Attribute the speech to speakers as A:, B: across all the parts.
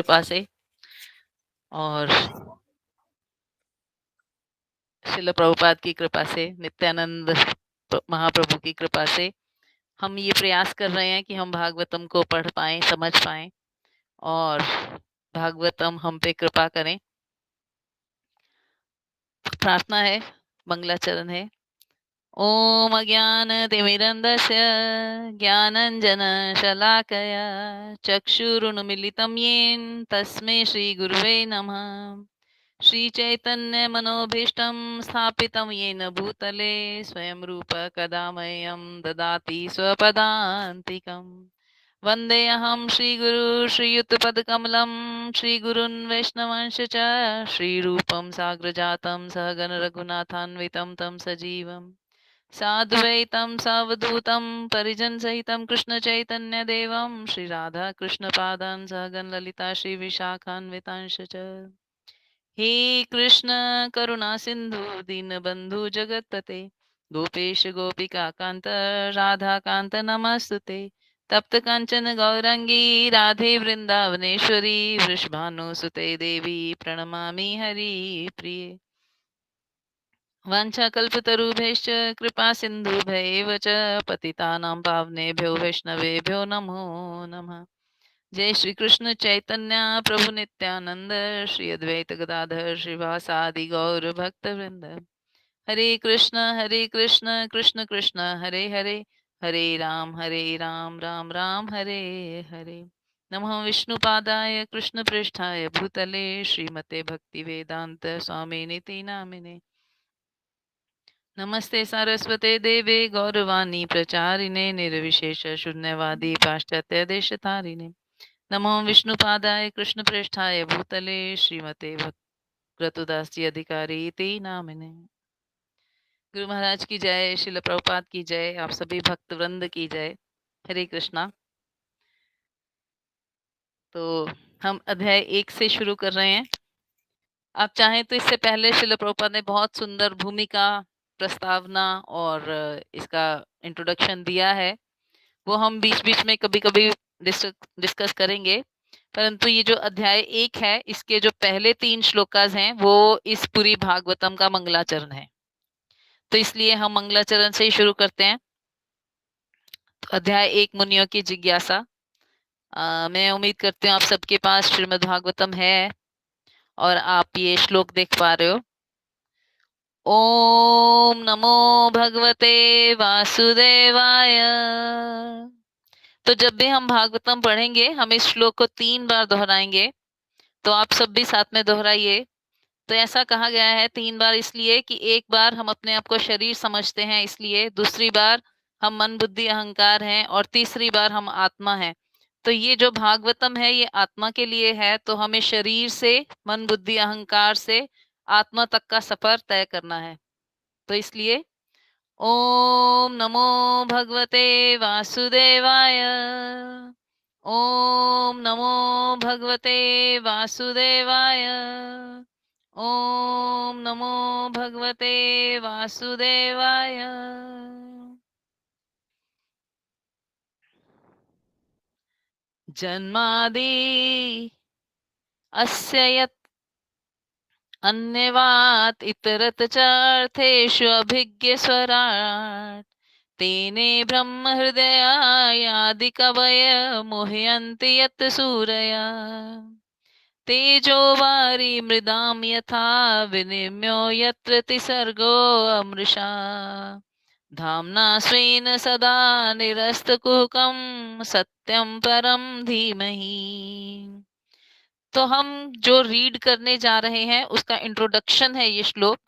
A: कृपा से और श्रील प्रभुपाद की कृपा से, नित्यानंद महाप्रभु की कृपा से हम ये प्रयास कर रहे हैं कि हम भागवतम को पढ़ पाएं, समझ पाएं और भागवतम हम पे कृपा करें। प्रार्थना है, मंगलाचरण है। ओम अज्ञानतिमिरन्धस्य ज्ञानञ्जनशलाकया चक्षुरुन्मीलितं येन तस्मै श्रीगुरुवे नमः। श्रीचैतन्यमनोभीष्टं स्थापितं येन भूतले स्वयं रूप कदा मह्यं ददाति स्वपदान्तिकम्। वन्देऽहं श्रीगुरु श्रीयुतपदकमलं श्रीगुरून् वैष्णवांश्च च श्रीरूपं साग्रजातं सहगण रघुनाथान्वितं तं सजीवम् साद्वैतं सावधूतं परिजनसहितं कृष्णचैतन्यदेवं श्रीराधाकृष्णपादान् सहगण ललिता श्रीविशाखान्वितांश्च च। हे कृष्ण करुणा सिंधु दीनबंधु जगतपते गोपेश गोपिका कांत राधा कांत नमस्तुते तप्त कांचन गौरंगी राधे वृंदावनेश्वरी वृषभानुसुते देवी प्रणमामि हरि प्रिये। वाञ्छाकल्पतरुभ्यश्च कृपा सिन्धुभ्यैव च पतितानां पावनेभ्यो वैष्णवेभ्यो नमो नमः। जय श्री कृष्ण चैतन्य प्रभु नित्यानंद श्री अद्वैत गदाधर श्रीवासादि गौर भक्त वृंद। हरे कृष्ण कृष्ण कृष्ण हरे हरे, हरे राम राम राम हरे हरे। नमः विष्णुपादाय कृष्ण पृष्ठाय भूतले श्रीमते भक्ति वेदांत स्वामिनिति नामिने। नमस्ते सारस्वते देवे गौरवाणी प्रचारिणे निर्विशेष शून्यवादी पाश्चात्य देशतारिणे। नमो विष्णुपादाय कृष्णप्रेष्ठाय भूतले श्रीमते भक्तदासी अधिकारी इति नामिने। गुरु महाराज की जय, शिल प्रभुपाद की जय, आप सभी भक्त वृंद की जय। हरे कृष्णा। तो हम अध्याय 1 से शुरू कर रहे हैं। आप चाहें तो इससे पहले शिल प्रभुपाद ने बहुत सुंदर भूमिका, प्रस्तावना और इसका इंट्रोडक्शन दिया है। वो हम बीच बीच में कभी कभी डिस्कस करेंगे, परंतु ये जो अध्याय 1 है इसके जो पहले 3 श्लोकास हैं वो इस पूरी भागवतम का मंगलाचरण है, तो इसलिए हम मंगलाचरण से ही शुरू करते हैं। तो अध्याय 1 मुनियों की जिज्ञासा। मैं उम्मीद करती हूँ आप सबके पास श्रीमद् भागवतम है और आप ये श्लोक देख पा रहे हो। ओम नमो भगवते वासुदेवाय। तो जब भी हम भागवतम पढ़ेंगे हम इस श्लोक को 3 बार दोहराएंगे, तो आप सब भी साथ में दोहराइए। तो ऐसा कहा गया है 3 बार इसलिए कि एक बार हम अपने आप को शरीर समझते हैं इसलिए, दूसरी बार हम मन बुद्धि अहंकार हैं और तीसरी बार हम आत्मा हैं। तो ये जो भागवतम है ये आत्मा के लिए है, तो हमें शरीर से, मन बुद्धि अहंकार से आत्मा तक का सफर तय करना है। तो इसलिए ओम नमो भगवते वासुदेवाय। ओम नमो भगवते वासुदेवाय। ओम नमो भगवते वासुदेवाय। जन्मादि अस्य यत् अन्यवात् इतरत च अर्थेषु अभिज्ञस्वराट् तेने ब्रह्म हृदयायादिकवय मुह्यन्ति यत् सूरया तेजो वारी मृदां यथा विनिम्यो यत्र तिसर्गो अमृषा धाम्ना स्वेन सदा निरस्तकुहकं सत्यं परं धीमहि। तो हम जो रीड करने जा रहे हैं उसका इंट्रोडक्शन है ये श्लोक।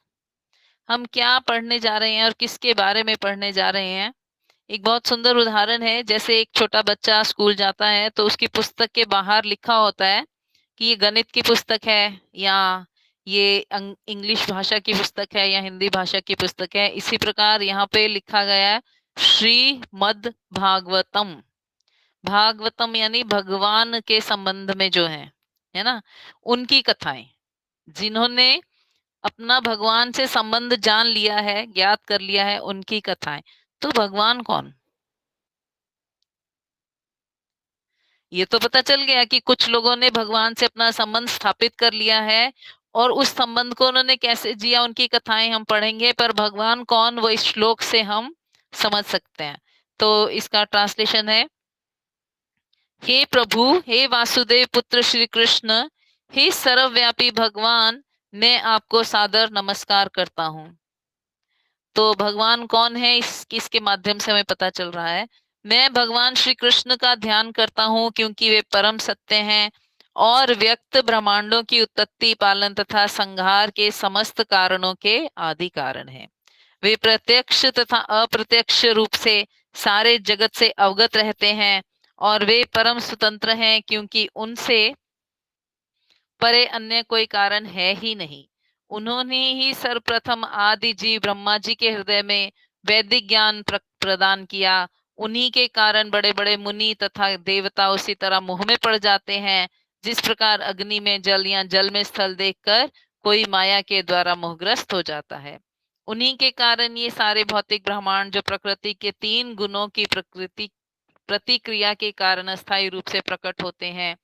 A: हम क्या पढ़ने जा रहे हैं और किसके बारे में पढ़ने जा रहे हैं। एक बहुत सुंदर उदाहरण है, जैसे एक छोटा बच्चा स्कूल जाता है तो उसकी पुस्तक के बाहर लिखा होता है कि ये गणित की पुस्तक है या ये इंग्लिश भाषा की पुस्तक है या हिंदी भाषा की पुस्तक है। इसी प्रकार यहाँ पे लिखा गया है श्रीमद् भागवतम। भागवतम यानी भगवान के संबंध में जो है ना, उनकी कथाएं। जिन्होंने अपना भगवान से संबंध जान लिया है, ज्ञात कर लिया है, उनकी कथाएं। तो भगवान कौन? ये तो पता चल गया कि कुछ लोगों ने भगवान से अपना संबंध स्थापित कर लिया है, और उस संबंध को उन्होंने कैसे जिया उनकी कथाएं हम पढ़ेंगे, पर भगवान कौन वो इस श्लोक से हम समझ सकते हैं। तो इसका ट्रांसलेशन है, हे प्रभु, हे वासुदेव पुत्र श्री कृष्ण, हे सर्वव्यापी भगवान, मैं आपको सादर नमस्कार करता हूँ। तो भगवान कौन है, इसके माध्यम से हमें पता चल रहा है। मैं भगवान श्री कृष्ण का ध्यान करता हूँ क्योंकि वे परम सत्य हैं और व्यक्त ब्रह्मांडों की उत्पत्ति, पालन तथा संहार के समस्त कारणों के आदि कारण हैं। वे प्रत्यक्ष तथा अप्रत्यक्ष रूप से सारे जगत से अवगत रहते हैं और वे परम स्वतंत्र हैं क्योंकि उनसे परे अन्य कोई कारण है ही नहीं। उन्होंने ही सर्वप्रथम आदि जीव ब्रह्मा जी के हृदय में वैदिक ज्ञान प्रदान किया। उन्हीं के कारण बड़े बड़े मुनि तथा देवता उसी तरह मोह में पड़ जाते हैं, जिस प्रकार अग्नि में जल या जल में स्थल देखकर कोई माया के द्वारा मोहग्रस्त हो जाता है। उन्हीं के कारण ये सारे भौतिक ब्रह्मांड जो प्रकृति के 3 गुणों की प्रकृति प्रतिक्रिया के कारण अस्थायी रूप से प्रकट होते हैं,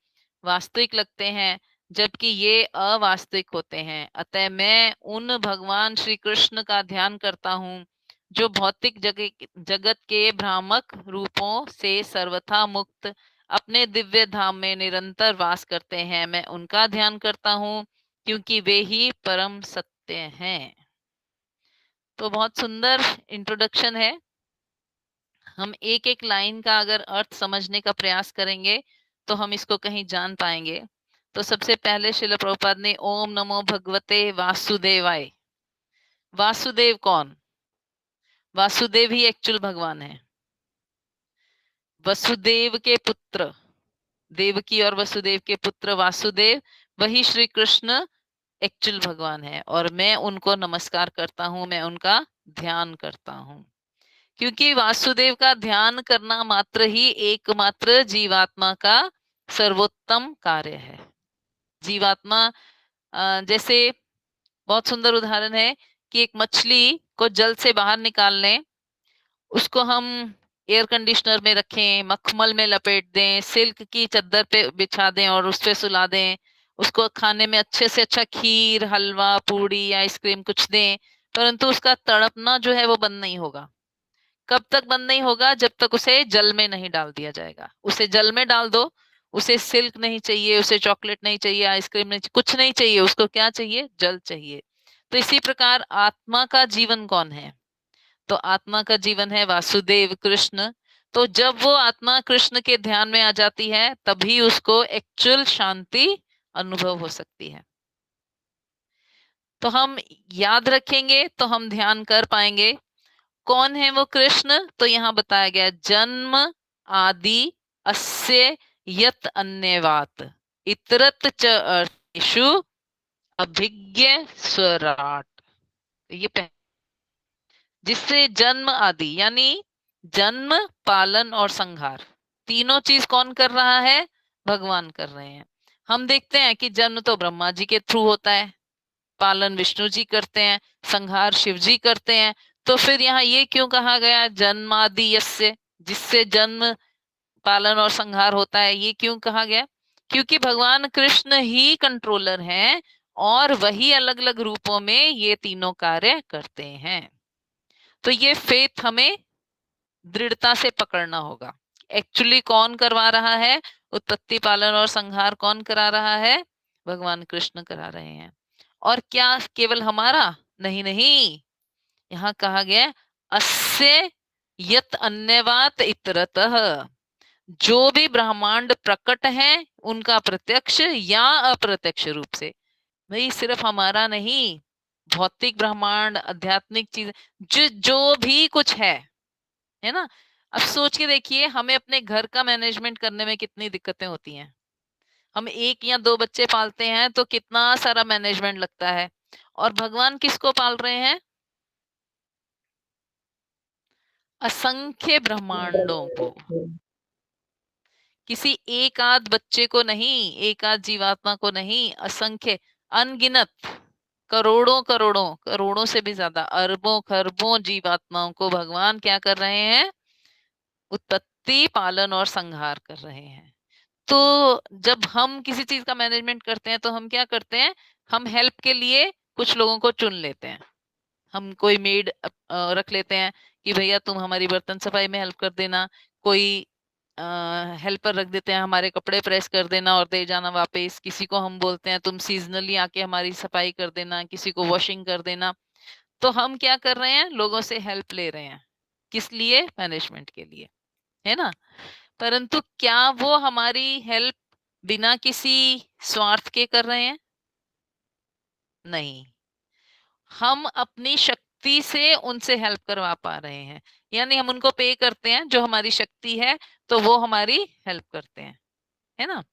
A: वास्तविक लगते हैं, जबकि ये अवास्तविक होते हैं। अतः मैं उन भगवान श्री कृष्ण का ध्यान करता हूँ जो भौतिक जगत के भ्रामक रूपों से सर्वथा मुक्त अपने दिव्य धाम में निरंतर वास करते हैं। मैं उनका ध्यान करता हूँ क्योंकि वे ही परम सत्य हैं। तो बहुत सुंदर इंट्रोडक्शन है। हम एक एक लाइन का अगर अर्थ समझने का प्रयास करेंगे तो हम इसको कहीं जान पाएंगे। तो सबसे पहले श्रील प्रभुपाद ने ओम नमो भगवते वासुदेवाय। वासुदेव कौन? वासुदेव ही एक्चुअल भगवान है। वसुदेव के पुत्र, देवकी और वसुदेव के पुत्र वासुदेव, वही श्री कृष्ण एक्चुअल भगवान है। और मैं उनको नमस्कार करता हूँ, मैं उनका ध्यान करता हूँ, क्योंकि वासुदेव का ध्यान करना मात्र ही एकमात्र जीवात्मा का सर्वोत्तम कार्य है। जीवात्मा जैसे बहुत सुंदर उदाहरण है कि एक मछली को जल से बाहर निकाल लें, उसको हम एयर कंडीशनर में रखें, मखमल में लपेट दें, सिल्क की चादर पे बिछा दें और उस पे सुला दें, उसको खाने में अच्छे से अच्छा खीर, हलवा, पूड़ी, आइसक्रीम कुछ दें, परंतु उसका तड़पना जो है वो बंद नहीं होगा। कब तक बंद नहीं होगा? जब तक उसे जल में नहीं डाल दिया जाएगा। उसे जल में डाल दो, उसे सिल्क नहीं चाहिए, उसे चॉकलेट नहीं चाहिए, आइसक्रीम नहीं चाहिए, कुछ नहीं चाहिए, उसको क्या चाहिए? जल चाहिए। तो इसी प्रकार आत्मा का जीवन कौन है? तो आत्मा का जीवन है वासुदेव कृष्ण। तो जब वो आत्मा कृष्ण के ध्यान में आ जाती है तभी उसको एक्चुअल शांति अनुभव हो सकती है। तो हम याद रखेंगे तो हम ध्यान कर पाएंगे। कौन है वो कृष्ण? तो यहाँ बताया गया, जन्म आदि अस्य यत अन्यवात इतरत च अर्थेषु अभिज्ञ स्वराट। ये जिससे जन्म आदि यानी जन्म, पालन और संहार, तीनों चीज कौन कर रहा है? भगवान कर रहे हैं। हम देखते हैं कि जन्म तो ब्रह्मा जी के थ्रू होता है, पालन विष्णु जी करते हैं, संहार शिव जी करते हैं। तो फिर यहाँ ये क्यों कहा गया जन्मादि यस्य, जिससे जन्म, पालन और संहार होता है, ये क्यों कहा गया? क्योंकि भगवान कृष्ण ही कंट्रोलर हैं और वही अलग अलग रूपों में ये तीनों कार्य करते हैं। तो ये फेथ हमें दृढ़ता से पकड़ना होगा। एक्चुअली कौन करवा रहा है? उत्पत्ति, पालन और संहार कौन करा रहा है? भगवान कृष्ण करा रहे हैं। और क्या केवल हमारा? नहीं नहीं, यहाँ कहा गया अस्य यत अन्यवात इतरतः, जो भी ब्रह्मांड प्रकट है उनका प्रत्यक्ष या अप्रत्यक्ष रूप से। भाई सिर्फ हमारा नहीं, भौतिक ब्रह्मांड, आध्यात्मिक चीज, जो भी कुछ है ना। अब सोच के देखिए, हमें अपने घर का मैनेजमेंट करने में कितनी दिक्कतें होती हैं। हम 1 या 2 बच्चे पालते हैं तो कितना सारा मैनेजमेंट लगता है, और भगवान किसको पाल रहे हैं? असंख्य ब्रह्मांडों को। किसी एक आध बच्चे को नहीं, एक आध जीवात्मा को नहीं, असंख्य, अनगिनत, करोड़ों करोड़ों, करोड़ों से भी ज्यादा, अरबों खरबों जीवात्माओं को भगवान क्या कर रहे हैं? उत्पत्ति, पालन और संहार कर रहे हैं। तो जब हम किसी चीज का मैनेजमेंट करते हैं तो हम क्या करते हैं, हम हेल्प के लिए कुछ लोगों को चुन लेते हैं। हम कोई मेड रख लेते हैं कि भैया तुम हमारी बर्तन सफाई में हेल्प कर देना, कोई हेल्पर रख देते हैं, हमारे कपड़े प्रेस कर देना और दे जाना वापस। किसी को हम बोलते हैं तुम सीजनली आके हमारी सफाई कर देना, किसी को वॉशिंग कर देना। तो हम क्या कर रहे हैं, लोगों से हेल्प ले रहे हैं, किस लिए, मैनेजमेंट के लिए, है ना। परंतु क्या वो हमारी हेल्प बिना किसी स्वार्थ के कर रहे हैं? नहीं, हम अपनी शक्ति से उनसे हेल्प करवा पा रहे हैं, यानी हम उनको पे करते हैं, जो हमारी शक्ति है, तो वो हमारी हेल्प करते हैं, है ना।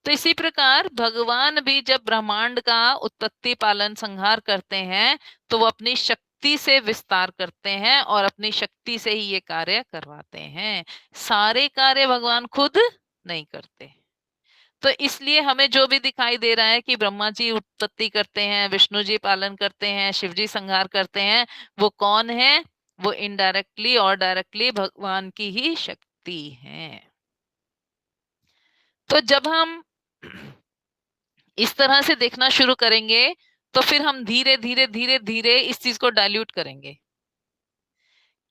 A: तो इसी प्रकार भगवान भी जब ब्रह्मांड का उत्पत्ति पालन संहार करते हैं तो वो अपनी शक्ति से विस्तार करते हैं और अपनी शक्ति से ही ये कार्य करवाते हैं। सारे कार्य भगवान खुद नहीं करते। तो इसलिए हमें जो भी दिखाई दे रहा है कि ब्रह्मा जी उत्पत्ति करते हैं, विष्णु जी पालन करते हैं, शिव जी संहार करते हैं, वो कौन है? वो इनडायरेक्टली और डायरेक्टली भगवान की ही शक्ति है। तो जब हम इस तरह से देखना शुरू करेंगे तो फिर हम धीरे धीरे धीरे धीरे इस चीज को डाइल्यूट करेंगे।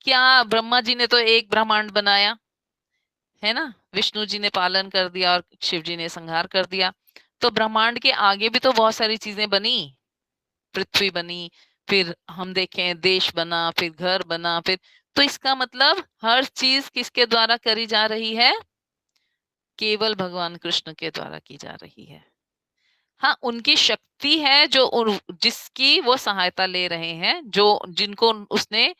A: क्या ब्रह्मा जी ने तो एक ब्रह्मांड बनाया, है ना, विष्णु जी ने पालन कर दिया और शिव जी ने संहार कर दिया। तो ब्रह्मांड के आगे भी तो बहुत सारी चीजें बनी, पृथ्वी बनी, फिर हम देखें देश बना, फिर घर बना, फिर, तो इसका मतलब हर चीज किसके द्वारा करी जा रही है? केवल भगवान कृष्ण के द्वारा की जा रही है। हाँ, उनकी शक्ति है जो जिसकी वो सहायता ले रहे हैं, जो जिनको उसने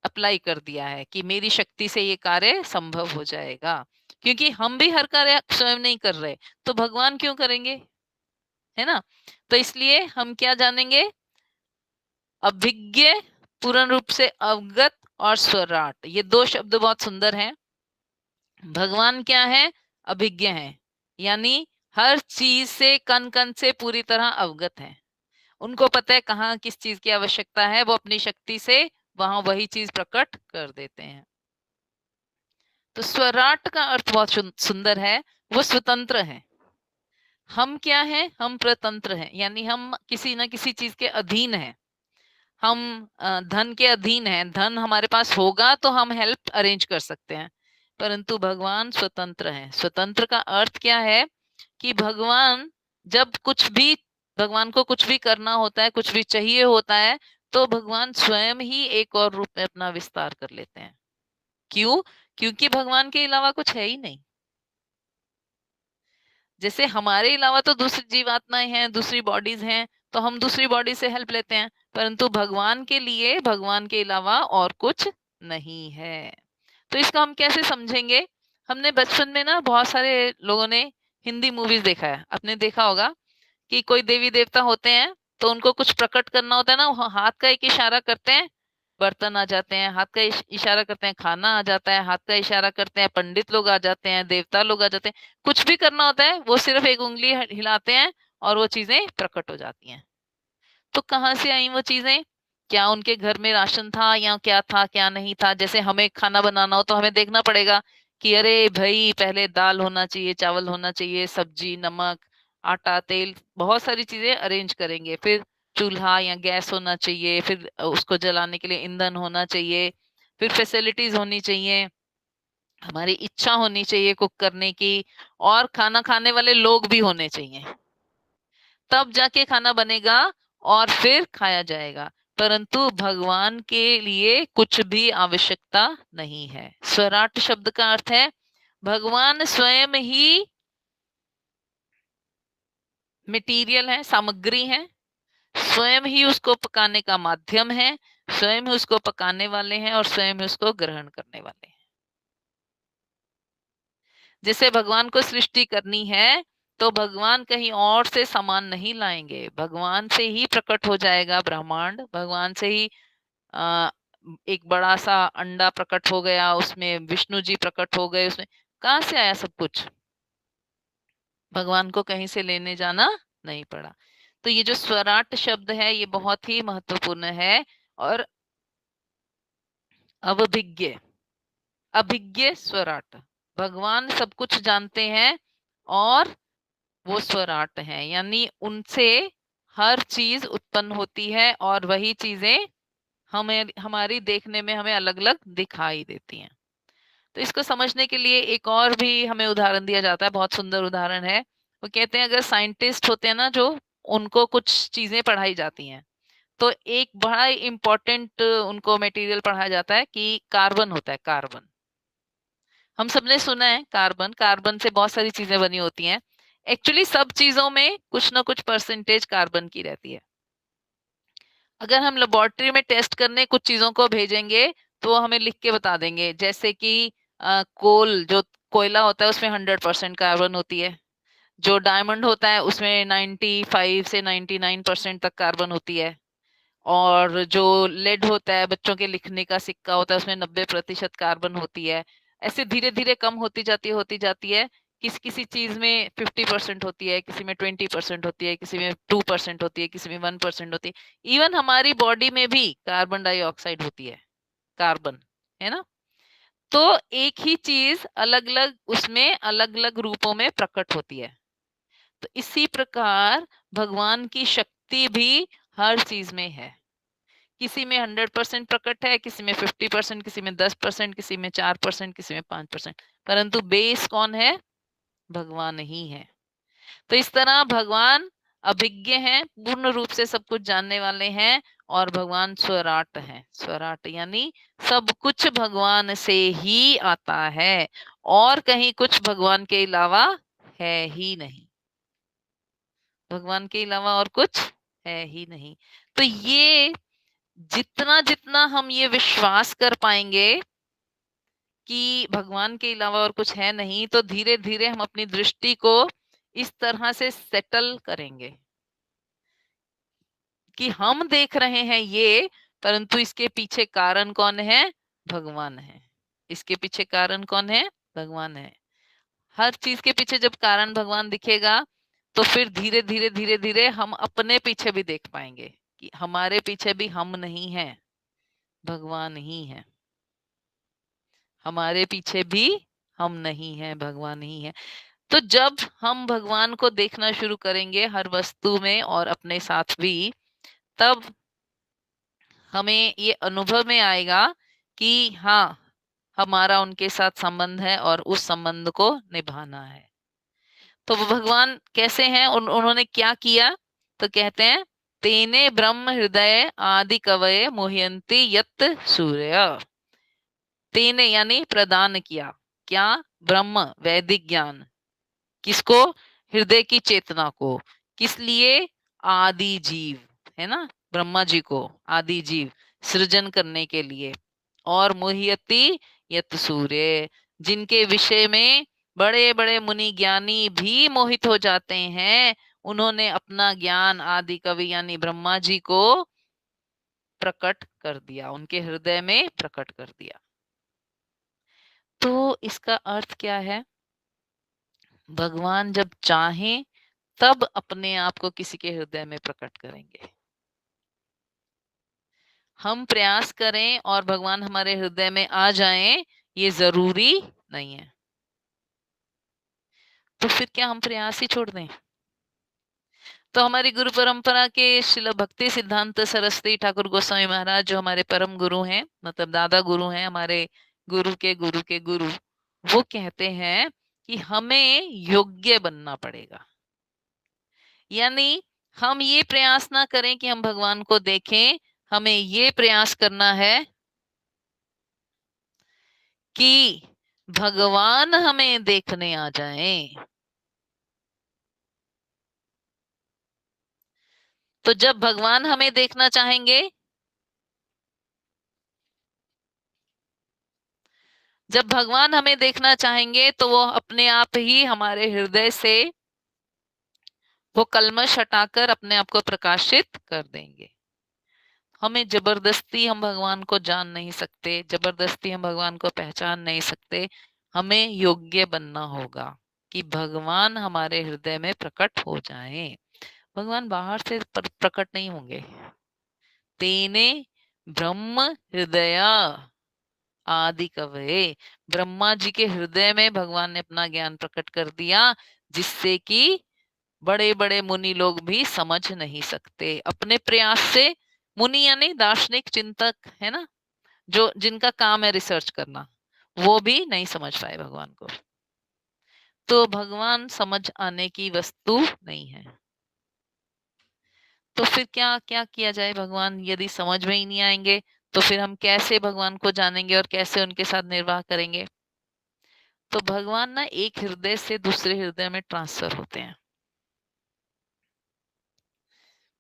A: अप्लाई कर दिया है कि मेरी शक्ति से ये कार्य संभव हो जाएगा। क्योंकि हम भी हर कार्य स्वयं नहीं कर रहे, तो भगवान क्यों करेंगे, है ना। तो इसलिए हम क्या जानेंगे, अभिज्ञ, पूर्ण रूप से अवगत, और स्वराट, ये दो शब्द बहुत सुंदर हैं। भगवान क्या है? अभिज्ञ है, यानी हर चीज से कण कण से पूरी तरह अवगत है। उनको पता है कहाँ किस चीज की आवश्यकता है, वो अपनी शक्ति से वहां वही चीज प्रकट कर देते हैं। तो स्वराट का अर्थ बहुत सुंदर है, वो स्वतंत्र है। हम क्या हैं? हम प्रतंत्र हैं, यानी हम किसी न किसी चीज के अधीन हैं। हम धन के अधीन हैं, धन हमारे पास होगा तो हम हेल्प अरेंज कर सकते हैं, परंतु भगवान स्वतंत्र हैं। स्वतंत्र का अर्थ क्या है कि भगवान जब कुछ भी, भगवान को कुछ भी करना होता है, कुछ भी चाहिए होता है, तो भगवान स्वयं ही एक और रूप में अपना विस्तार कर लेते हैं। क्यों? क्योंकि भगवान के अलावा कुछ है ही नहीं। जैसे हमारे अलावा तो दूसरी जीवात्माएं हैं, दूसरी बॉडीज हैं, तो हम दूसरी बॉडी से हेल्प लेते हैं, परंतु भगवान के लिए भगवान के अलावा और कुछ नहीं है। तो इसका हम कैसे समझेंगे? हमने बचपन में ना बहुत सारे लोगों ने हिंदी मूवीज देखा है, आपने देखा होगा कि कोई देवी देवता होते हैं तो उनको कुछ प्रकट करना होता है ना, वो हाथ का एक इशारा करते हैं, बर्तन आ जाते हैं, हाथ का इशारा करते हैं, खाना आ जाता है, हाथ का इशारा करते हैं, पंडित लोग आ जाते हैं, देवता लोग आ जाते हैं। कुछ भी करना होता है वो सिर्फ एक उंगली हिलाते हैं और वो चीजें प्रकट हो जाती हैं। तो कहाँ से आई वो चीजें? क्या उनके घर में राशन था, या क्या था क्या नहीं था? जैसे हमें खाना बनाना हो तो हमें देखना पड़ेगा कि अरे भाई पहले दाल होना चाहिए, चावल होना चाहिए, सब्जी, नमक, आटा, तेल, बहुत सारी चीजें अरेंज करेंगे। फिर चूल्हा या गैस होना चाहिए, फिर उसको जलाने के लिए ईंधन होना चाहिए, फिर फैसिलिटीज होनी चाहिए, हमारी इच्छा होनी चाहिए कुक करने की, और खाना खाने वाले लोग भी होने चाहिए, तब जाके खाना बनेगा और फिर खाया जाएगा। परंतु भगवान के लिए कुछ भी आवश्यकता नहीं है। स्वराट शब्द का अर्थ है भगवान स्वयं ही मटेरियल है, सामग्री है, स्वयं ही उसको पकाने का माध्यम है, स्वयं ही उसको पकाने वाले हैं और स्वयं ही उसको ग्रहण करने वाले हैं। जैसे भगवान को सृष्टि करनी है तो भगवान कहीं और से सामान नहीं लाएंगे, भगवान से ही प्रकट हो जाएगा ब्रह्मांड, भगवान से ही आ, एक बड़ा सा अंडा प्रकट हो गया, उसमें विष्णु जी प्रकट हो गए, उसमें कहाँ से आया सब कुछ? भगवान को कहीं से लेने जाना नहीं पड़ा। तो ये जो स्वराट शब्द है ये बहुत ही महत्वपूर्ण है। और अवभिज्ञ, अभिज्ञ स्वराट, भगवान सब कुछ जानते हैं और वो स्वराट हैं, यानी उनसे हर चीज उत्पन्न होती है और वही चीजें हमें हमारी देखने में हमें अलग अलग दिखाई देती हैं। तो इसको समझने के लिए एक और भी हमें उदाहरण दिया जाता है, बहुत सुंदर उदाहरण है। वो कहते हैं अगर साइंटिस्ट होते हैं ना जो, उनको कुछ चीजें पढ़ाई जाती हैं, तो एक बड़ा इम्पोर्टेंट उनको मटेरियल पढ़ाया जाता है कि कार्बन होता है। कार्बन हम सबने सुना है, कार्बन, कार्बन से बहुत सारी चीजें बनी होती हैं। एक्चुअली सब चीजों में कुछ ना कुछ परसेंटेज कार्बन की रहती है। अगर हम लेबोरेटरी में टेस्ट करने कुछ चीजों को भेजेंगे तो वो हमें लिख के बता देंगे, जैसे कि कोल, जो कोयला होता है उसमें 100% कार्बन होती है। जो डायमंड होता है उसमें 95 से 99% तक कार्बन होती है। और जो लेड होता है, बच्चों के लिखने का सिक्का होता है, उसमें 90% कार्बन होती है। ऐसे धीरे धीरे कम होती जाती है। किसी चीज में 50% होती है, किसी में 20% होती है, किसी में 2% होती है, किसी में 1% होती है। इवन हमारी बॉडी में भी कार्बन डाइऑक्साइड होती है, कार्बन, है ना। तो एक ही चीज अलग अलग उसमें अलग अलग रूपों में प्रकट होती है। तो इसी प्रकार भगवान की शक्ति भी हर चीज में है। किसी में 100% प्रकट है, किसी में 50%, किसी में 10%, किसी में 4%, किसी में 5%, परंतु बेस कौन है? भगवान ही है। तो इस तरह भगवान अभिज्ञ हैं, पूर्ण रूप से सब कुछ जानने वाले हैं, और भगवान स्वराट हैं। स्वराट यानी सब कुछ भगवान से ही आता है, और कहीं कुछ भगवान के अलावा है ही नहीं। भगवान के अलावा और कुछ है ही नहीं। तो ये जितना जितना हम ये विश्वास कर पाएंगे कि भगवान के अलावा और कुछ है नहीं, तो धीरे धीरे हम अपनी दृष्टि को इस तरह से सेटल करेंगे कि हम देख रहे हैं ये, परंतु इसके पीछे कारण कौन है? भगवान है। इसके पीछे कारण कौन है? भगवान है। हर चीज के पीछे जब कारण भगवान दिखेगा, तो फिर धीरे धीरे धीरे धीरे हम अपने पीछे भी देख पाएंगे कि हमारे पीछे भी हम नहीं है, भगवान ही है। हमारे पीछे भी हम नहीं है, भगवान ही है। तो जब हम भगवान को देखना शुरू करेंगे हर वस्तु में और अपने साथ भी, तब हमें ये अनुभव में आएगा कि हाँ, हमारा उनके साथ संबंध है और उस संबंध को निभाना है। तो वो भगवान कैसे हैं, उन्होंने क्या किया? तो कहते हैं, तेने ब्रह्म हृदय आदि कवये मुह्यंति यत् सूर्य। तेने यानी प्रदान किया, क्या? ब्रह्म, वैदिक ज्ञान। किसको? हृदय की चेतना को। किस लिए? आदि जीव, है ना, ब्रह्मा जी को आदि जीव सृजन करने के लिए। और मुह्यति यत सूर्य, जिनके विषय में बड़े बड़े मुनि ज्ञानी भी मोहित हो जाते हैं, उन्होंने अपना ज्ञान आदि कवि यानी ब्रह्मा जी को प्रकट कर दिया, उनके हृदय में प्रकट कर दिया। तो इसका अर्थ क्या है? भगवान जब चाहें तब अपने आप को किसी के हृदय में प्रकट करेंगे। हम प्रयास करें और भगवान हमारे हृदय में आ जाएं, ये जरूरी नहीं है। तो फिर क्या हम प्रयास ही छोड़ दें? तो हमारी गुरु परंपरा के श्रील भक्ति सिद्धांत सरस्वती ठाकुर गोस्वामी महाराज, जो हमारे परम गुरु हैं, मतलब दादा गुरु हैं, हमारे गुरु के गुरु के गुरु, वो कहते हैं कि हमें योग्य बनना पड़ेगा। यानी हम ये प्रयास ना करें कि हम भगवान को देखें, हमें ये प्रयास करना है कि भगवान हमें देखने आ जाएं। तो जब भगवान हमें देखना चाहेंगे, जब भगवान हमें देखना चाहेंगे, तो वो अपने आप ही हमारे हृदय से वो कल्मश हटाकर अपने आप को प्रकाशित कर देंगे। हमें जबरदस्ती हम भगवान को जान नहीं सकते, जबरदस्ती हम भगवान को पहचान नहीं सकते। हमें योग्य बनना होगा कि भगवान हमारे हृदय में प्रकट हो जाएं। भगवान बाहर से प्रकट नहीं होंगे। तेने ब्रह्म हृदय आदि कवये, ब्रह्मा जी के हृदय में भगवान ने अपना ज्ञान प्रकट कर दिया। जिससे कि बड़े बड़े मुनि लोग भी समझ नहीं सकते अपने प्रयास से। मुनि यानी दार्शनिक चिंतक, है ना, जो जिनका काम है रिसर्च करना, वो भी नहीं समझ पाए भगवान को। तो भगवान समझ आने की वस्तु नहीं है। तो फिर क्या क्या किया जाए? भगवान यदि समझ में ही नहीं आएंगे, तो फिर हम कैसे भगवान को जानेंगे और कैसे उनके साथ निर्वाह करेंगे? तो भगवान ना एक हृदय से दूसरे हृदय में ट्रांसफर होते हैं।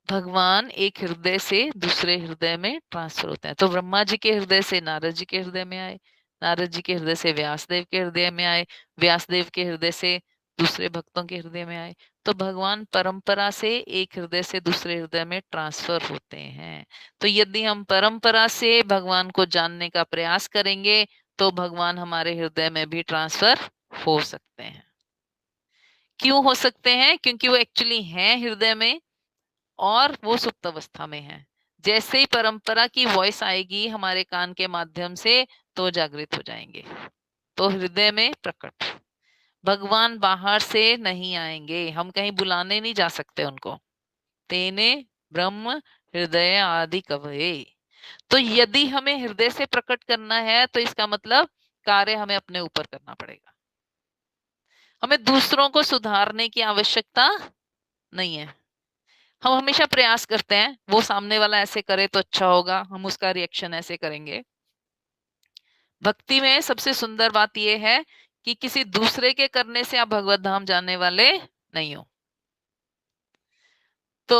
A: भगवान एक हृदय से दूसरे हृदय में ट्रांसफर होते हैं। तो ब्रह्मा जी के हृदय से नारद जी के हृदय में आए, नारद जी के हृदय से व्यासदेव के हृदय में आए, व्यासदेव के हृदय से दूसरे भक्तों के हृदय में आए। तो भगवान परंपरा से एक हृदय से दूसरे हृदय में ट्रांसफर होते हैं। तो यदि हम परंपरा से भगवान को जानने का प्रयास करेंगे, तो भगवान हमारे हृदय में भी ट्रांसफर हो सकते हैं। क्यों हो सकते हैं? क्योंकि वो एक्चुअली हैं हृदय में और वो सुप्त अवस्था में है। जैसे ही परंपरा की वॉइस आएगी हमारे कान के माध्यम से, तो जागृत हो जाएंगे, तो हृदय में प्रकट। भगवान बाहर से नहीं आएंगे, हम कहीं बुलाने नहीं जा सकते उनको। तेने ब्रह्म हृदय आदि कवये। तो यदि हमें हृदय से प्रकट करना है, तो इसका मतलब कार्य हमें अपने ऊपर करना पड़ेगा। हमें दूसरों को सुधारने की आवश्यकता नहीं है। हम हमेशा प्रयास करते हैं, वो सामने वाला ऐसे करे तो अच्छा होगा, हम उसका रिएक्शन ऐसे करेंगे। भक्ति में सबसे सुंदर बात यह है कि किसी दूसरे के करने से आप भगवत धाम जाने वाले नहीं हो। तो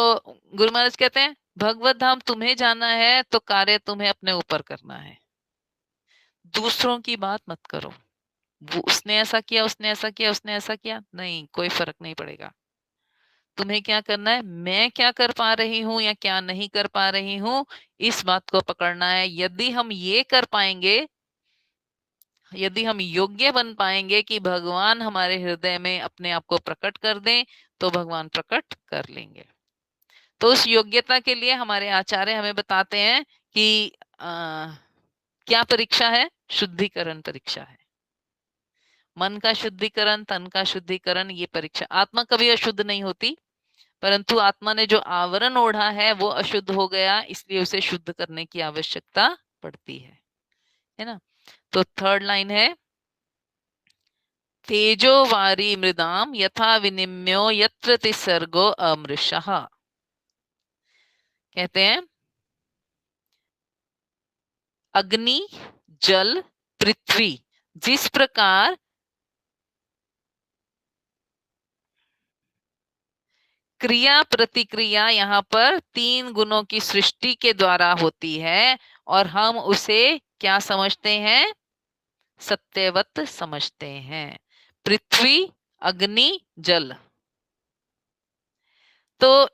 A: गुरु महाराज कहते हैं, भगवत धाम तुम्हें जाना है तो कार्य तुम्हें अपने ऊपर करना है। दूसरों की बात मत करो। वो उसने ऐसा किया, उसने ऐसा किया, उसने ऐसा किया, नहीं, कोई फर्क नहीं पड़ेगा। तुम्हें क्या करना है? मैं क्या कर पा रही हूँ या क्या नहीं कर पा रही हूँ, इस बात को पकड़ना है। यदि हम ये कर पाएंगे, यदि हम योग्य बन पाएंगे कि भगवान हमारे हृदय में अपने आप को प्रकट कर दें, तो भगवान प्रकट कर लेंगे। तो उस योग्यता के लिए हमारे आचार्य हमें बताते हैं कि क्या परीक्षा है? शुद्धिकरण परीक्षा है। मन का शुद्धिकरण, तन का शुद्धिकरण, ये परीक्षा। आत्मा कभी अशुद्ध नहीं होती, परंतु आत्मा ने जो आवरण ओढ़ा है वो अशुद्ध हो गया, इसलिए उसे शुद्ध करने की आवश्यकता पड़ती है ना। तो थर्ड लाइन है, तेजो वारी मृदाम यथा विनिम्यो यत्र तिसर्गो अमृषः। कहते हैं अग्नि, जल, पृथ्वी जिस प्रकार क्रिया प्रतिक्रिया यहाँ पर तीन गुणों की सृष्टि के द्वारा होती है, और हम उसे क्या समझते हैं? सत्यवत समझते हैं। पृथ्वी, अग्नि, जल। तो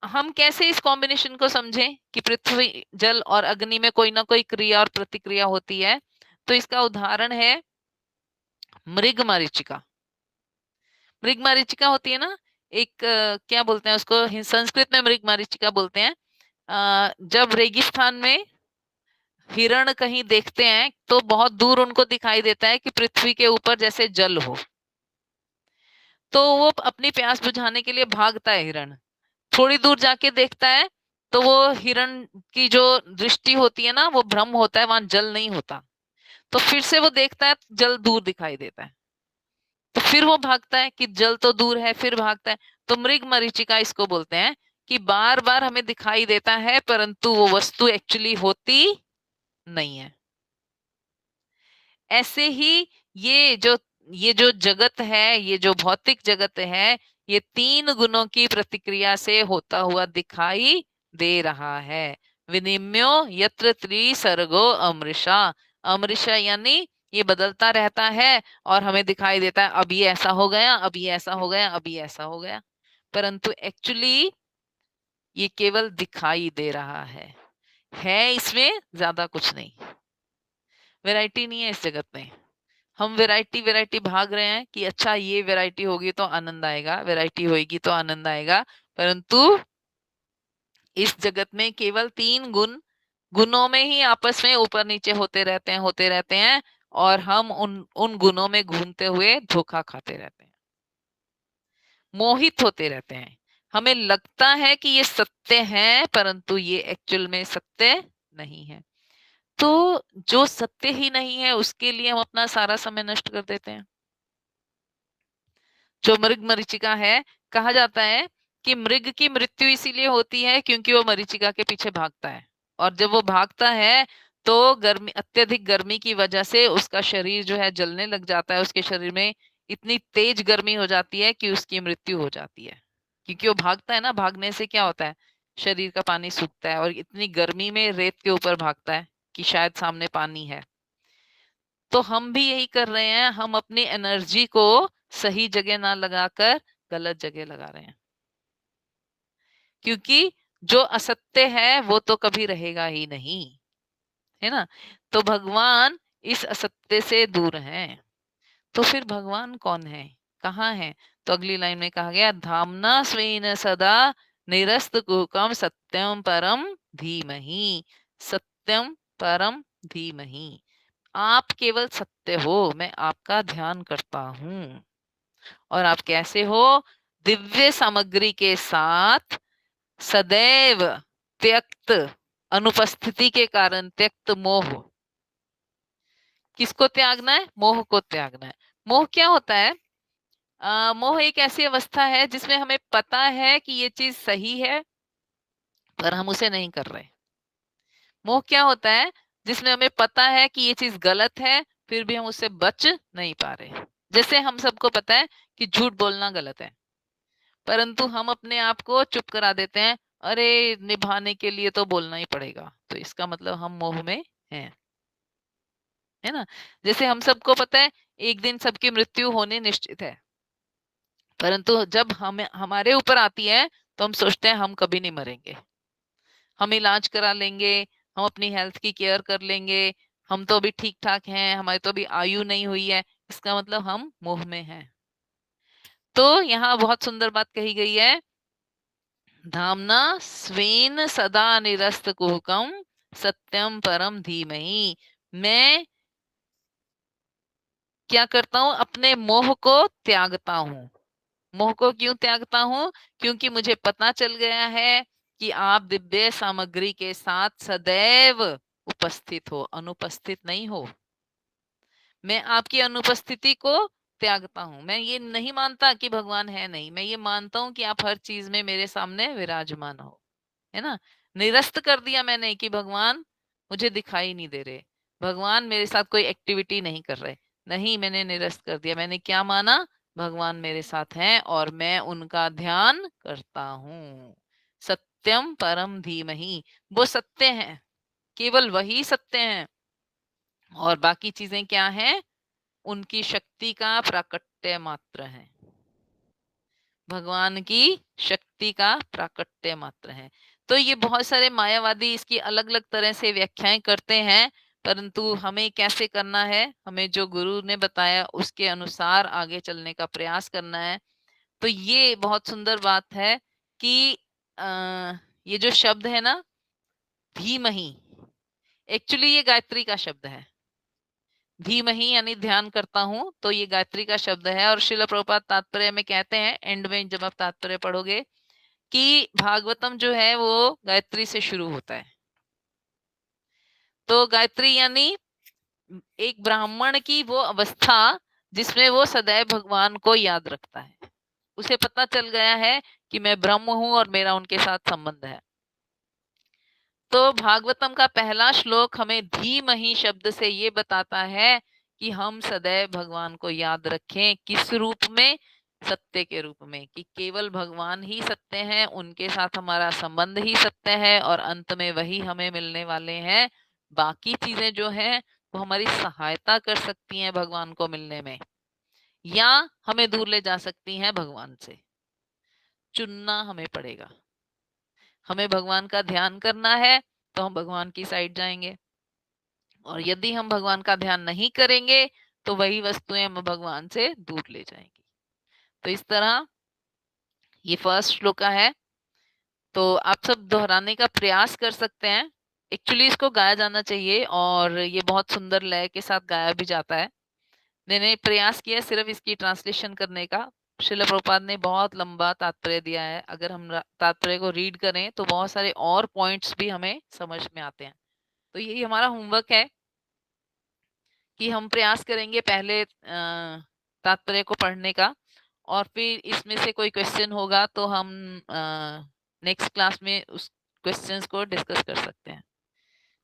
A: हम कैसे इस कॉम्बिनेशन को समझें कि पृथ्वी, जल और अग्नि में कोई ना कोई क्रिया और प्रतिक्रिया होती है? तो इसका उदाहरण है मृग मरीचिका। मृग मरीचिका होती है ना, एक क्या बोलते हैं उसको, संस्कृत में मृग मरीचिका बोलते हैं। जब रेगिस्तान में हिरण कहीं देखते हैं, तो बहुत दूर उनको दिखाई देता है कि पृथ्वी के ऊपर जैसे जल हो, तो वो अपनी प्यास बुझाने के लिए भागता है हिरण। थोड़ी दूर जाके देखता है, तो वो हिरण की जो दृष्टि होती है ना, वो भ्रम होता है, वहां जल नहीं होता। तो फिर से वो देखता है, जल दूर दिखाई देता है, तो फिर वो भागता है कि जल तो दूर है, फिर भागता है। तो मृग मरीचिका इसको बोलते हैं कि बार बार हमें दिखाई देता है, परंतु वो वस्तु एक्चुअली होती नहीं है। ऐसे ही ये जो जगत है, ये जो भौतिक जगत है, ये तीन गुणों की प्रतिक्रिया से होता हुआ दिखाई दे रहा है। विनिम्यो यत्र त्रिसर्गो अमृषा। अमृषा यानी ये बदलता रहता है, और हमें दिखाई देता है अब ये ऐसा हो गया, अब ये ऐसा हो गया, अब ये ऐसा हो गया, परंतु एक्चुअली ये केवल दिखाई दे रहा है इसमें ज्यादा कुछ नहीं। वैरायटी नहीं है इस जगत में। हम वैरायटी वैरायटी भाग रहे हैं कि अच्छा ये वैरायटी होगी तो आनंद आएगा, वैरायटी होगी तो आनंद आएगा, परंतु इस जगत में केवल तीन गुणों में ही आपस में ऊपर नीचे होते रहते हैं, और हम उन उन गुणों में घूमते हुए धोखा खाते रहते हैं। मोहित होते रहते हैं। हमें लगता है कि ये सत्य है, परंतु ये एक्चुअल में सत्य नहीं है। तो जो सत्य ही नहीं है उसके लिए हम अपना सारा समय नष्ट कर देते हैं। जो मृग मरीचिका है, कहा जाता है कि मृग की मृत्यु इसीलिए होती है क्योंकि वो मरीचिका के पीछे भागता है, और जब वो भागता है तो गर्मी, अत्यधिक गर्मी की वजह से उसका शरीर जो है जलने लग जाता है। उसके शरीर में इतनी तेज गर्मी हो जाती है कि उसकी मृत्यु हो जाती है, क्योंकि वो भागता है ना। भागने से क्या होता है, शरीर का पानी सूखता है, और इतनी गर्मी में रेत के ऊपर भागता है कि शायद सामने पानी है। तो हम भी यही कर रहे हैं, हम अपनी एनर्जी को सही जगह ना लगाकर गलत जगह लगा रहे हैं, क्योंकि जो असत्य है वो तो कभी रहेगा ही नहीं, है ना। तो भगवान इस असत्य से दूर हैं। तो फिर भगवान कौन है, कहाँ है? तो अगली लाइन में कहा गया, धामना स्वेन सदा निरस्त कुहकम सत्यम परम धीमहि। सत्यम परम धीमहि। आप केवल सत्य हो, मैं आपका ध्यान करता हूँ। और आप कैसे हो? दिव्य सामग्री के साथ, सदैव त्यक्त, अनुपस्थिति के कारण त्यक्त मोह। किसको त्यागना है? मोह को त्यागना है। मोह क्या होता है? मोह एक ऐसी अवस्था है जिसमें हमें पता है कि ये चीज सही है, पर हम उसे नहीं कर रहे। मोह क्या होता है? जिसमें हमें पता है कि ये चीज गलत है, फिर भी हम उससे बच नहीं पा रहे। जैसे हम सबको पता है कि झूठ बोलना गलत है, परंतु हम अपने आप को चुप करा देते हैं। अरे, निभाने के लिए तो बोलना ही पड़ेगा, तो इसका मतलब हम मोह में हैं, है ना। जैसे हम सबको पता है एक दिन सबकी मृत्यु होने निश्चित है, परंतु जब हमें हमारे ऊपर आती है तो हम सोचते हैं हम कभी नहीं मरेंगे, हम इलाज करा लेंगे, हम अपनी हेल्थ की केयर कर लेंगे, हम तो अभी ठीक ठाक हैं, हमारी तो अभी आयु नहीं हुई है। इसका मतलब हम मोह में हैं। तो यहाँ बहुत सुंदर बात कही गई है, धामना स्वेन सदा निरस्त कुहकम सत्यम परम धीमहि। मैं क्या करता हूँ? अपने मोह को त्यागता हूँ। मोह को क्यों त्यागता हूँ? क्योंकि मुझे पता चल गया है कि आप दिव्य सामग्री के साथ सदैव उपस्थित हो, अनुपस्थित नहीं हो। मैं आपकी अनुपस्थिति को त्यागता हूँ। मैं ये नहीं मानता कि भगवान है नहीं, मैं ये मानता हूँ कि आप हर चीज में मेरे सामने विराजमान हो, है ना। निरस्त कर दिया मैंने कि भगवान मुझे दिखाई नहीं दे रहे, भगवान मेरे साथ कोई एक्टिविटी नहीं कर रहे। नहीं, मैंने निरस्त कर दिया। मैंने क्या माना? भगवान मेरे साथ हैं और मैं उनका ध्यान करता हूँ। सत्यम परम धीमहि। वो सत्य हैं, केवल वही सत्य हैं, और बाकी चीजें क्या हैं? उनकी शक्ति का प्राकट्य मात्र है। भगवान की शक्ति का प्राकट्य मात्र है। तो ये बहुत सारे मायावादी इसकी अलग अलग तरह से व्याख्याएं करते हैं, परंतु हमें कैसे करना है? हमें जो गुरु ने बताया उसके अनुसार आगे चलने का प्रयास करना है। तो ये बहुत सुंदर बात है कि ये जो शब्द है ना, धीमहि, एक्चुअली ये गायत्री का शब्द है। धीमहि यानी ध्यान करता हूँ, तो ये गायत्री का शब्द है। और श्रील प्रभुपाद तात्पर्य में कहते हैं, एंड में जब आप तात्पर्य पढ़ोगे, कि भागवतम जो है वो गायत्री से शुरू होता है। तो गायत्री यानी एक ब्राह्मण की वो अवस्था जिसमें वो सदैव भगवान को याद रखता है। उसे पता चल गया है कि मैं ब्रह्म हूं और मेरा उनके साथ संबंध है। तो भागवतम का पहला श्लोक हमें धीमहि शब्द से ये बताता है कि हम सदैव भगवान को याद रखें। किस रूप में? सत्य के रूप में, कि केवल भगवान ही सत्य हैं, उनके साथ हमारा संबंध ही सत्य है, और अंत में वही हमें मिलने वाले हैं। बाकी चीजें जो हैं वो हमारी सहायता कर सकती हैं भगवान को मिलने में, या हमें दूर ले जा सकती हैं भगवान से। चुनना हमें पड़ेगा। हमें भगवान का ध्यान करना है तो हम भगवान की साइड जाएंगे, और यदि हम भगवान का ध्यान नहीं करेंगे तो वही वस्तुएं हमें भगवान से दूर ले जाएंगी। तो इस तरह ये फर्स्ट श्लोक है, तो आप सब दोहराने का प्रयास कर सकते हैं। एक्चुअली इसको गाया जाना चाहिए, और ये बहुत सुंदर लय के साथ गाया भी जाता है। मैंने प्रयास किया सिर्फ इसकी ट्रांसलेशन करने का, श्रील प्रभुपाद ने बहुत लंबा तात्पर्य दिया है। अगर हम तात्पर्य को रीड करें तो बहुत सारे और पॉइंट्स भी हमें समझ में आते हैं। तो यही हमारा होमवर्क है कि हम प्रयास करेंगे पहले तात्पर्य को पढ़ने का, और फिर इसमें से कोई क्वेश्चन होगा तो हम नेक्स्ट क्लास में उस क्वेश्चंस को डिस्कस कर सकते हैं,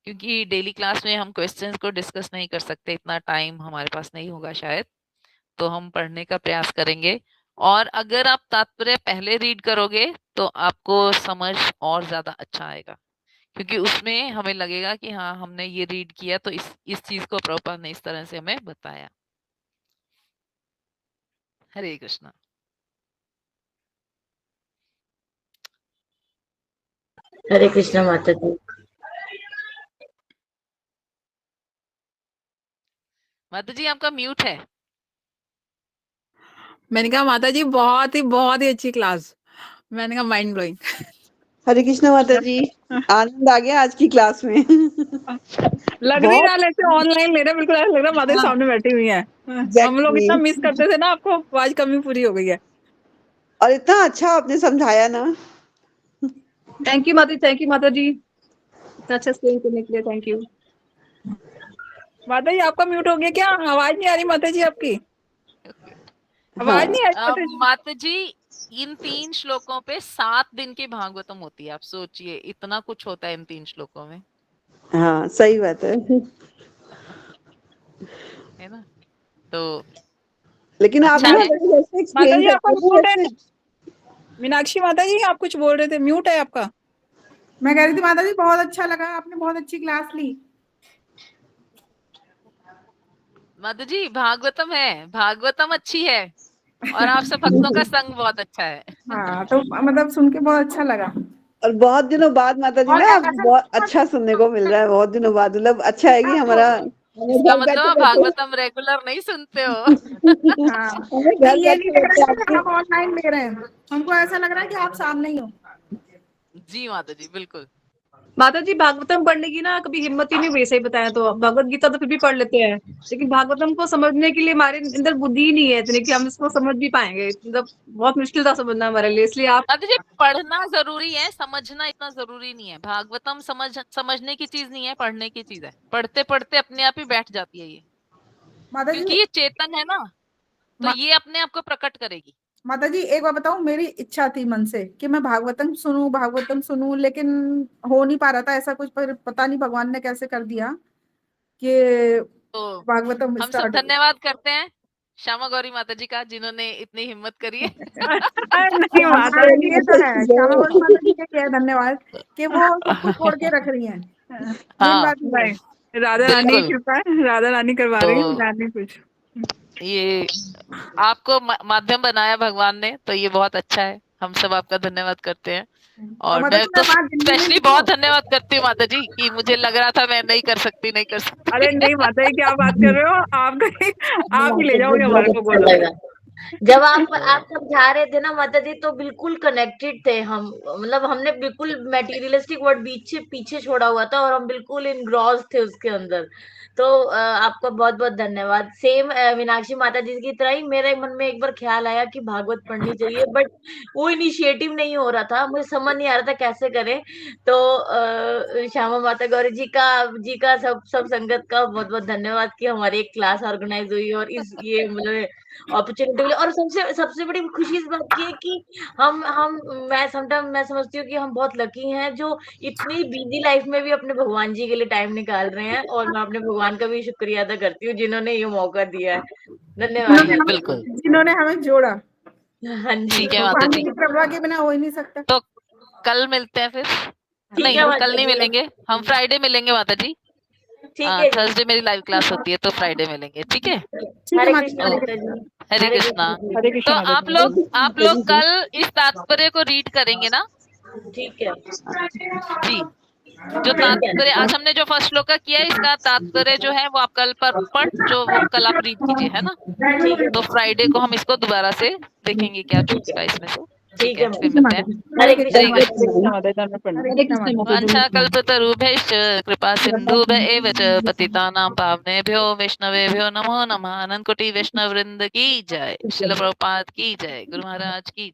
A: क्योंकि डेली क्लास में हम क्वेश्चंस को डिस्कस नहीं कर सकते, इतना टाइम हमारे पास नहीं होगा शायद। तो हम पढ़ने का प्रयास करेंगे, और अगर आप तात्पर्य पहले रीड करोगे तो आपको समझ और ज्यादा अच्छा आएगा, क्योंकि उसमें हमें लगेगा कि हाँ, हमने ये रीड किया तो इस चीज को प्रभुपाद ने इस तरह से हमें बताया। हरे कृष्णा।
B: हरे कृष्णा माता जी।
A: माता जी आपका म्यूट है।
C: मैंने कहा माता जी बहुत ही अच्छी क्लास। मैंने कहा माइंड ब्लोइंग।
D: हरे कृष्णा माता जी, आनंद आ गया आज की क्लास में।
C: लग नहीं रहा जैसे ऑनलाइन ले रहे, बिल्कुल ऐसा लग रहा माता जी सामने बैठी हुई है। हम लोग इतना मिस करते थे ना आपको, आज कमी पूरी हो गई है।
D: और इतना अच्छा आपने समझाया ना।
C: थैंक यू माता जी, इतना अच्छा एक्सप्लेन करने के लिए थैंक यू। माता जी आपका म्यूट हो गया क्या? आवाज नहीं आ रही माता जी आपकी, आवाज नहीं आ रही माता जी।
A: माता जी इन 3 श्लोकों पे 7 दिन की भागवतम होती है। आप सोचिए इतना कुछ होता है इन 3 श्लोकों में।
D: हाँ सही बात है
A: ना? तो
D: लेकिन
A: अच्छा
D: आप ना
A: है।
D: जैसे
C: माता
D: एक्सप्लेन
C: जी आपका
D: करते
C: म्यूट है।
D: हैं
C: मीनाक्षी माता जी आप कुछ बोल रहे थे, म्यूट है आपका।
E: मैं कह रही थी माता जी बहुत अच्छा लगा, आपने बहुत अच्छी क्लास ली।
A: माता जी भागवतम है, भागवतम अच्छी है, और आप सब भक्तों का संग बहुत अच्छा है।
E: हाँ तो मतलब सुन के बहुत अच्छा लगा।
D: और बहुत दिनों बाद माता जी ना बहुत अच्छा सुनने को मिल रहा है, बहुत दिनों बाद, मतलब अच्छा है कि हमारा
A: इसका
D: घर
A: मतलब
D: बैठे
A: आप
D: बैठे
A: भागवतम रेगुलर नहीं सुनते हो।
E: हाँ
D: हमें घर
E: नहीं, ये नहीं
D: बैठे
E: लग
D: बैठे
E: रहा है कि
D: आपकी
E: आप ऑनलाइन ले रहे हैं, हमको ऐसा लग रहा है कि आप सामने ही हो।
A: जी माता जी बिल्कुल।
C: माता जी भागवतम पढ़ने की ना कभी हिम्मत ही नहीं हुई, सही बताया तो। भगवत गीता तो फिर भी पढ़ लेते हैं, लेकिन भागवतम को समझने के लिए हमारे अंदर बुद्धि ही नहीं है इतनी कि हम इसको समझ भी पाएंगे। मतलब बहुत मुश्किल था समझना हमारे लिए, इसलिए आप
A: माता जी पढ़ना जरूरी है, समझना इतना जरूरी नहीं है। भागवतम समझने की चीज नहीं है, पढ़ने की चीज है। पढ़ते पढ़ते अपने आप ही बैठ जाती है ये,
E: माता जी
A: क्योंकि ये चेतन है ना, तो ये अपने आप को प्रकट करेगी।
E: माता जी एक बार बताऊं, मेरी इच्छा थी मन से कि मैं भागवतम सुनूं, लेकिन हो नहीं पा रहा था ऐसा कुछ, पर पता नहीं भगवान ने कैसे कर दिया कि
A: तो
E: भागवतम
A: हम सब
E: स्टार्ट हो गया।
A: धन्यवाद करते हैं श्यामा गौरी माता जी का, जिन्होंने इतनी हिम्मत करी है।
C: नहीं माता
E: हाँ
C: जी
E: ये तो है, श्यामा गौरी माता जी का क्या धन्यवाद कि वो सब कुछ छोड़ के रख रही हैं। मेन
A: हाँ
E: बात ये है।
C: नहीं, राधा रानी की
A: बिल्कुल।
C: कृपा है, राधा रानी करवा रही है,
A: तो
C: रानी कुछ।
A: ये आपको माध्यम बनाया भगवान ने, तो ये बहुत अच्छा है। हम सब आपका धन्यवाद करते हैं।
E: और
A: और
E: माता
A: मैं
E: जी
A: तो
E: मैं बात दिल्ली में
A: स्पेशली
E: भी
A: बहुत
E: हूँ।
A: धन्यवाद करती हूँ माता जी, कि मुझे लग रहा था मैं नहीं कर सकती।
C: अरे नहीं माता जी क्या बात कर रहे हो आप? आप ही ले जाओगे हमारे
B: बहुत
C: को,
B: अच्छा
C: बोलो।
B: लगा जब आप समझा रहे थे ना माता जी, तो बिल्कुल कनेक्टेड थे हम। मतलब हमने बिल्कुल मटेरियलिस्टिक वर्ड पीछे पीछे छोड़ा हुआ था और हम बिल्कुल इनग्रॉस थे उसके अंदर। तो आपका बहुत बहुत धन्यवाद। सेम मीनाक्षी माता जी की तरह ही मेरे मन में एक बार ख्याल आया कि भागवत पढ़नी चाहिए, बट वो इनिशिएटिव नहीं हो रहा था, मुझे समझ नहीं आ रहा था कैसे करें। तो श्यामा माता गौरी जी का सब सब संगत का बहुत बहुत धन्यवाद कि हमारी एक क्लास ऑर्गेनाइज हुई और इस ये मतलब अपॉर्चुनिटी मिली। और सबसे सबसे बड़ी खुशी इस बात की है कि हम मैं समझती हूँ कि हम बहुत लकी हैं जो इतनी बिजी लाइफ में भी अपने भगवान जी के लिए टाइम निकाल रहे हैं। और मैं अपने भगवान का भी शुक्रिया अदा करती हूँ जिन्होंने ये मौका दिया है। धन्यवाद
A: जी बिल्कुल।
E: जिन्होंने हमें जोड़ा।
B: हाँ जी,
A: ठीक है माता
E: भगवान
A: जी।
E: की कृपा के बिना हो ही नहीं सकता।
A: तो कल मिलते हैं फिर।
B: ठीक है
A: नहीं,
B: माता
A: कल नहीं
B: जी।
A: मिलेंगे, हम फ्राइडे मिलेंगे माता जी।
B: ठीक है जी।
A: थर्सडे मेरी लाइव क्लास होती है, तो फ्राइडे मिलेंगे, ठीक है।
E: ठीक है
B: हरे
E: माता जी,
B: कृष्णा
E: हरे
B: माता
E: कृष्ण।
B: जी।
A: हरे
B: हरे
A: कृष्णा।
B: कृष्णा जी।
C: हरे
A: तो
C: कृष्णा माता
A: आप लोग कल इस तात्पर्य को रीड करेंगे ना
B: ठीक है
A: जी। जो
B: ठीक
A: तात्पर्य
B: है
A: आज हमने जो फर्स्ट श्लोक का किया है, इसका तात्पर्य जो है वो आप कल पर जो वो कल आप रीड कीजिए, है ना।
B: ठीक है
A: तो फ्राइडे को हम इसको दोबारा से देखेंगे क्या
B: ठीक
A: छूटता
B: है
A: है इसमें से।
B: ठीक है
A: फिर
B: मैम।
A: मिलते हैं।
B: हरे कृष्ण
A: हरे
B: माता
A: कृष्ण।
B: जी।
C: हरे कृष्ण माता जी।
A: वाञ्छाकल्पतरुभ्यश्च कृपा सिन्धुभ एव च पतितानां पावनेभ्यो वैष्णवेभ्यो नमो नमः। अनंत कोटि वैष्णव वृंद की जय। शिल प्रभुपाद की जय। गुरु महाराज की